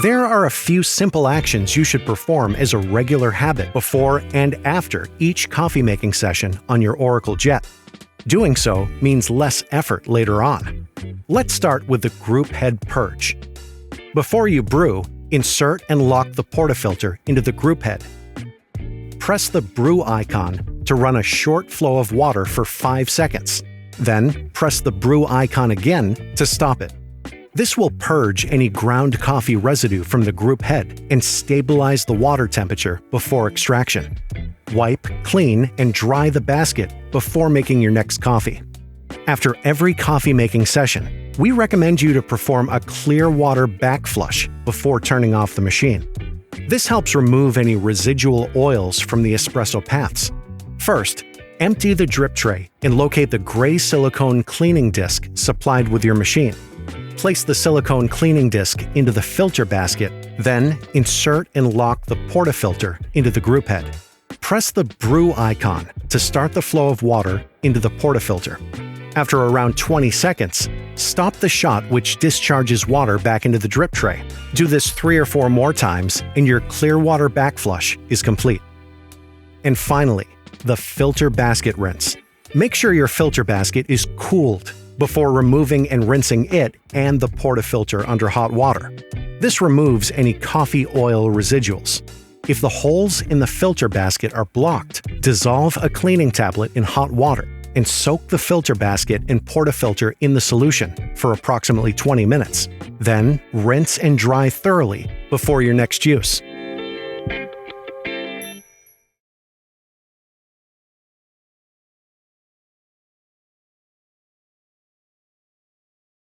There are a few simple actions you should perform as a regular habit before and after each coffee-making session on your Oracle Jet. Doing so means less effort later on. Let's start with the group head purge. Before you brew, insert and lock the portafilter into the group head. Press the brew icon to run a short flow of water for 5 seconds. Then, press the brew icon again to stop it. This will purge any ground coffee residue from the group head and stabilize the water temperature before extraction. Wipe, clean, and dry the basket before making your next coffee. After every coffee-making session, we recommend you to perform a clear water back flush before turning off the machine. This helps remove any residual oils from the espresso paths. First, empty the drip tray and locate the gray silicone cleaning disc supplied with your machine. Place the silicone cleaning disc into the filter basket, then insert and lock the portafilter into the group head. Press the brew icon to start the flow of water into the portafilter. After around 20 seconds, stop the shot which discharges water back into the drip tray. Do this 3 or 4 more times and your clear water backflush is complete. And finally, the filter basket rinse. Make sure your filter basket is cooled before removing and rinsing it and the portafilter under hot water. This removes any coffee oil residuals. If the holes in the filter basket are blocked, dissolve a cleaning tablet in hot water and soak the filter basket and portafilter in the solution for approximately 20 minutes. Then, rinse and dry thoroughly before your next use.